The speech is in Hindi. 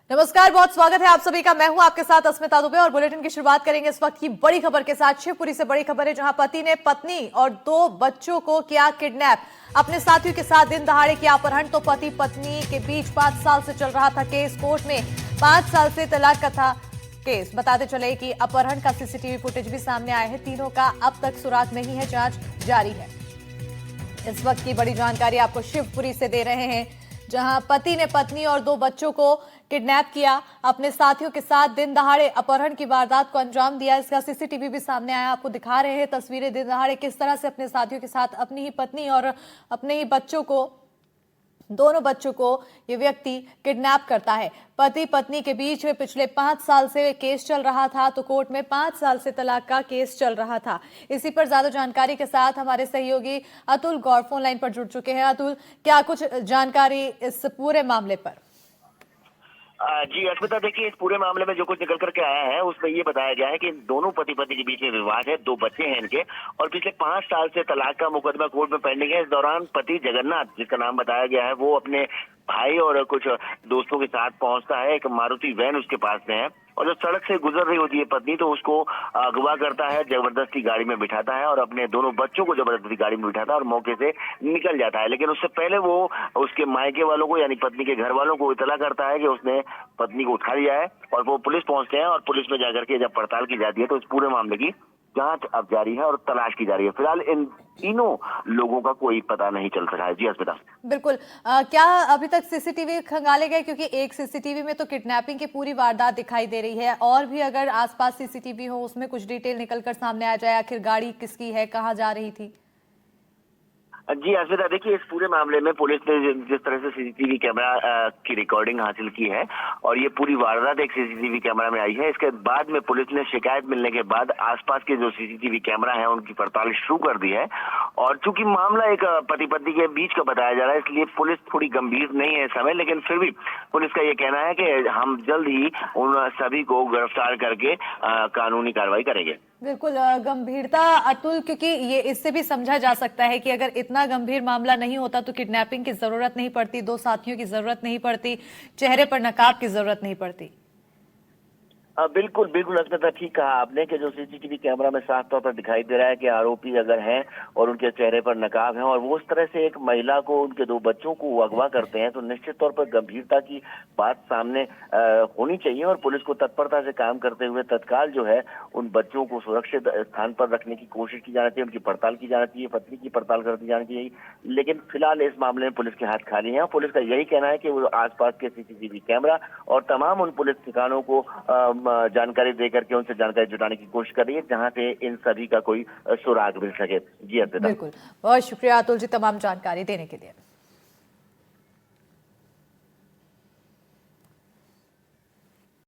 नमस्कार, बहुत स्वागत है आप सभी का। मैं हूं आपके साथ अस्मिता दुबे और बुलेटिन की शुरुआत करेंगे इस वक्त की बड़ी खबर के साथ। शिवपुरी से बड़ी खबर है, जहां पति ने पत्नी और 2 बच्चों को किया किडनैप। अपने साथियों के साथ दिन दहाड़े किया अपहरण। तो पति पत्नी के बीच 5 साल से चल रहा था केस। कोर्ट में 5 साल से तलाक का था केस। बताते चले कि अपहरण का सीसीटीवी फुटेज भी सामने आया है। तीनों का अब तक सुराग नहीं है, जांच जारी है। इस वक्त की बड़ी जानकारी आपको शिवपुरी से दे रहे हैं, जहां पति ने पत्नी और 2 बच्चों को किडनैप किया। अपने साथियों के साथ दिन दहाड़े अपहरण की वारदात को अंजाम दिया। इसका सीसीटीवी भी सामने आया, आपको दिखा रहे हैं तस्वीरें। दिन दहाड़े किस तरह से अपने साथियों के साथ अपनी ही पत्नी और अपने ही बच्चों को, दोनों बच्चों को ये व्यक्ति किडनैप करता है। पति पत्नी के बीच में पिछले 5 साल से केस चल रहा था। तो कोर्ट में 5 साल से तलाक का केस चल रहा था। इसी पर ज्यादा जानकारी के साथ हमारे सहयोगी अतुल गौर फोन लाइन पर जुड़ चुके हैं। अतुल, क्या कुछ जानकारी इस पूरे मामले पर? जी अस्मिता, देखिए इस पूरे मामले में जो कुछ निकल करके आया है उसमें ये बताया गया है कि दोनों पति पत्नी के बीच में विवाद है। 2 बच्चे हैं इनके और पिछले 5 साल से तलाक का मुकदमा कोर्ट में पेंडिंग है। इस दौरान पति जगन्नाथ, जिसका नाम बताया गया है, वो अपने भाई और कुछ दोस्तों के साथ पहुंचता है। एक मारुति वैन उसके पास में है और जब सड़क से गुजर रही होती है पत्नी, तो उसको अगवा करता है, जबरदस्ती गाड़ी में बिठाता है और अपने दोनों बच्चों को जबरदस्ती गाड़ी में बिठाता है और मौके से निकल जाता है। लेकिन उससे पहले वो उसके मायके वालों को, यानी पत्नी के घर वालों को इतला करता है कि उसने पत्नी को उठा लिया है और वो पुलिस पहुंचते हैं और पुलिस में जाकर के जब पड़ताल की जाती है तो इस पूरे मामले की जांच अब जारी है और तलाश की जा रही है। फिलहाल इन तीनों लोगों का कोई पता नहीं चल सका है। जी अस्मिता। बिल्कुल। क्या अभी तक सीसीटीवी खंगाले गए? क्योंकि एक सीसीटीवी में तो किडनैपिंग की पूरी वारदात दिखाई दे रही है, और भी अगर आसपास सीसीटीवी हो उसमें कुछ डिटेल निकलकर सामने आ जाए, आखिर गाड़ी किसकी है, कहाँ जा रही थी? जी अस्मिता, देखिए इस पूरे मामले में पुलिस ने जिस तरह से सीसीटीवी कैमरा की रिकॉर्डिंग हासिल की है और ये पूरी वारदात एक सीसीटीवी कैमरा में आई है। इसके बाद में पुलिस ने शिकायत मिलने के बाद आसपास के जो सीसीटीवी कैमरा है उनकी पड़ताल शुरू कर दी है। और चूंकि मामला एक पति पत्नी के बीच का बताया जा रहा है, इसलिए पुलिस थोड़ी गंभीर नहीं है इस समय। लेकिन फिर भी पुलिस का ये कहना है कि हम जल्द ही उन सभी को गिरफ्तार करके कानूनी कार्रवाई करेंगे। बिल्कुल गंभीरता अतुल, क्योंकि ये इससे भी समझा जा सकता है कि अगर इतना गंभीर मामला नहीं होता तो किडनैपिंग की जरूरत नहीं पड़ती, 2 साथियों की जरूरत नहीं पड़ती, चेहरे पर नकाब की जरूरत नहीं पड़ती। बिल्कुल बिल्कुल अस्मिता, ठीक कहा आपने कि जो सीसीटीवी कैमरा में साफ तौर पर दिखाई दे रहा है कि आरोपी अगर हैं और उनके चेहरे पर नकाब है और वो उस तरह से एक महिला को, उनके 2 बच्चों को अगवा करते हैं, तो निश्चित तौर पर गंभीरता की बात सामने होनी चाहिए और पुलिस को तत्परता से काम करते हुए तत्काल जो है उन बच्चों को सुरक्षित स्थान पर रखने की कोशिश की जानी चाहिए, उनकी पड़ताल की जानी चाहिए, पत्नी की पड़ताल कर दी जानी चाहिए। लेकिन फिलहाल इस मामले में पुलिस के हाथ खाली हैं। पुलिस का यही कहना है कि वो आसपास के सीसीटीवी कैमरा और तमाम उन पुलिस ठिकानों को जानकारी देकर के उनसे जानकारी जुटाने की कोशिश कर रही है, जहां से इन सभी का कोई सुराग मिल सके। जी अर्पिता। बिल्कुल, बहुत शुक्रिया अतुल जी तमाम जानकारी देने के लिए।